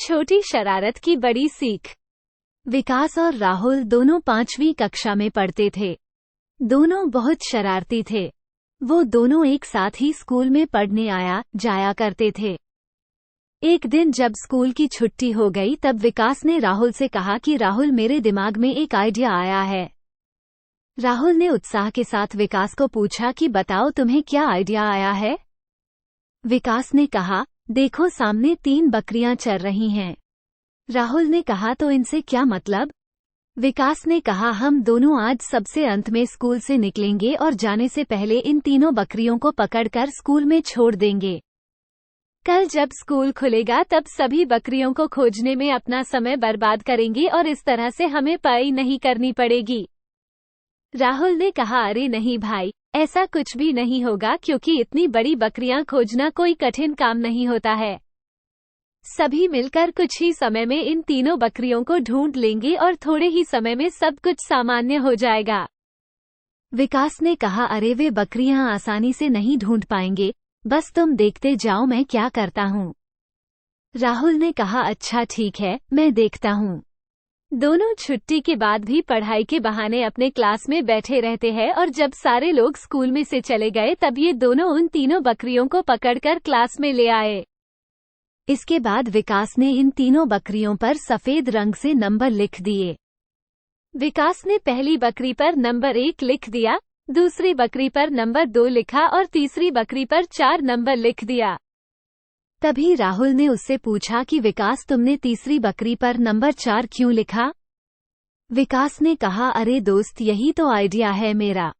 छोटी शरारत की बड़ी सीख। विकास और राहुल दोनों 5वीं कक्षा में पढ़ते थे। दोनों बहुत शरारती थे। वो दोनों एक साथ ही स्कूल में पढ़ने आया जाया करते थे। एक दिन जब स्कूल की छुट्टी हो गई तब विकास ने राहुल से कहा कि राहुल, मेरे दिमाग में एक आइडिया आया है। राहुल ने उत्साह के साथ विकास को पूछा कि बताओ, तुम्हें क्या आइडिया आया है? विकास ने कहा, देखो सामने 3 बकरियां चर रही हैं। राहुल ने कहा, तो इनसे क्या मतलब? विकास ने कहा, हम दोनों आज सबसे अंत में स्कूल से निकलेंगे और जाने से पहले इन तीनों बकरियों को पकड़कर स्कूल में छोड़ देंगे। कल जब स्कूल खुलेगा तब सभी बकरियों को खोजने में अपना समय बर्बाद करेंगे और इस तरह से हमें पढ़ाई नहीं करनी पड़ेगी। राहुल ने कहा, अरे नहीं भाई, ऐसा कुछ भी नहीं होगा, क्योंकि इतनी बड़ी बकरियां खोजना कोई कठिन काम नहीं होता है। सभी मिलकर कुछ ही समय में इन तीनों बकरियों को ढूंढ लेंगे और थोड़े ही समय में सब कुछ सामान्य हो जाएगा। विकास ने कहा, अरे वे बकरियां आसानी से नहीं ढूंढ पाएंगे, बस तुम देखते जाओ मैं क्या करता हूँ। राहुल ने कहा, अच्छा ठीक है, मैं देखता हूँ। दोनों छुट्टी के बाद भी पढ़ाई के बहाने अपने क्लास में बैठे रहते हैं और जब सारे लोग स्कूल में से चले गए तब ये दोनों उन तीनों बकरियों को पकड़कर क्लास में ले आए। इसके बाद विकास ने इन तीनों बकरियों पर सफेद रंग से नंबर लिख दिए। विकास ने पहली बकरी पर नंबर 1 लिख दिया, दूसरी बकरी पर नंबर 2 लिखा और तीसरी बकरी पर 4 नंबर लिख दिया। तभी राहुल ने उससे पूछा कि विकास, तुमने तीसरी बकरी पर नंबर 4 क्यों लिखा? विकास ने कहा, अरे दोस्त, यही तो आइडिया है मेरा।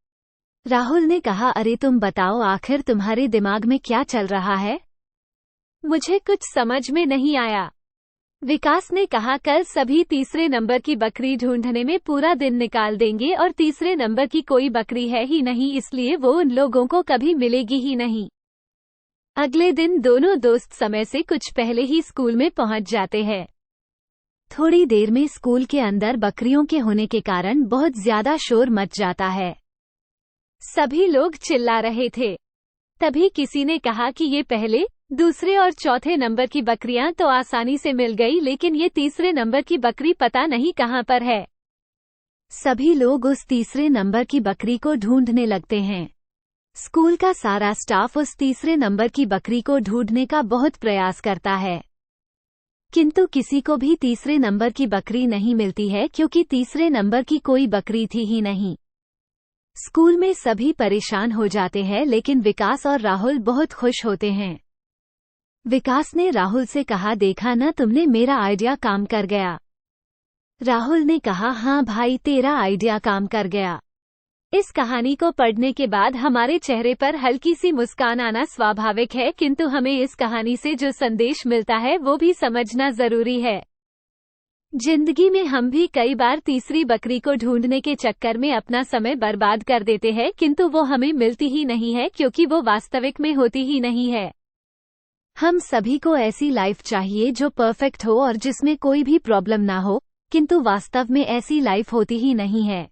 राहुल ने कहा, अरे तुम बताओ, आखिर तुम्हारे दिमाग में क्या चल रहा है? मुझे कुछ समझ में नहीं आया। विकास ने कहा, कल सभी तीसरे नंबर की बकरी ढूंढने में पूरा दिन निकाल देंगे और तीसरे नंबर की कोई बकरी है ही नहीं, इसलिए वो उन लोगों को कभी मिलेगी ही नहीं। अगले दिन दोनों दोस्त समय से कुछ पहले ही स्कूल में पहुंच जाते हैं। थोड़ी देर में स्कूल के अंदर बकरियों के होने के कारण बहुत ज्यादा शोर मच जाता है। सभी लोग चिल्ला रहे थे। तभी किसी ने कहा कि ये पहले, दूसरे और चौथे नंबर की बकरियां तो आसानी से मिल गई, लेकिन ये तीसरे नंबर की बकरी पता नहीं कहां पर है। सभी लोग उस तीसरे नंबर की बकरी को ढूंढने लगते हैं। स्कूल का सारा स्टाफ उस तीसरे नंबर की बकरी को ढूंढने का बहुत प्रयास करता है, किंतु किसी को भी तीसरे नंबर की बकरी नहीं मिलती है, क्योंकि तीसरे नंबर की कोई बकरी थी ही नहीं। स्कूल में सभी परेशान हो जाते हैं, लेकिन विकास और राहुल बहुत खुश होते हैं। विकास ने राहुल से कहा, देखा ना, तुमने मेरा आइडिया काम कर गया। राहुल ने कहा, हाँ भाई, तेरा आइडिया काम कर गया। इस कहानी को पढ़ने के बाद हमारे चेहरे पर हल्की सी मुस्कान आना स्वाभाविक है, किंतु हमें इस कहानी से जो संदेश मिलता है वो भी समझना जरूरी है। जिंदगी में हम भी कई बार तीसरी बकरी को ढूंढने के चक्कर में अपना समय बर्बाद कर देते हैं, किंतु वो हमें मिलती ही नहीं है, क्योंकि वो वास्तविक में होती ही नहीं है। हम सभी को ऐसी लाइफ चाहिए जो परफेक्ट हो और जिसमें कोई भी प्रॉब्लम ना हो, किंतु वास्तव में ऐसी लाइफ होती ही नहीं है।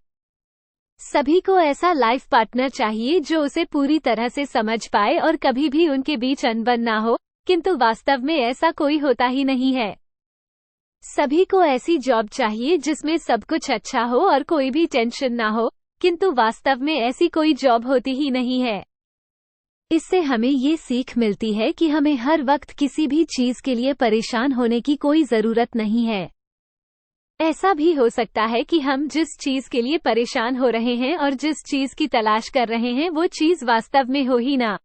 सभी को ऐसा लाइफ पार्टनर चाहिए जो उसे पूरी तरह से समझ पाए और कभी भी उनके बीच अनबन ना हो, किंतु वास्तव में ऐसा कोई होता ही नहीं है। सभी को ऐसी जॉब चाहिए जिसमें सब कुछ अच्छा हो और कोई भी टेंशन ना हो, किंतु वास्तव में ऐसी कोई जॉब होती ही नहीं है। इससे हमें ये सीख मिलती है कि हमें हर वक्त किसी भी चीज के लिए परेशान होने की कोई जरूरत नहीं है। ऐसा भी हो सकता है कि हम जिस चीज के लिए परेशान हो रहे हैं और जिस चीज की तलाश कर रहे हैं वो चीज वास्तव में हो ही ना।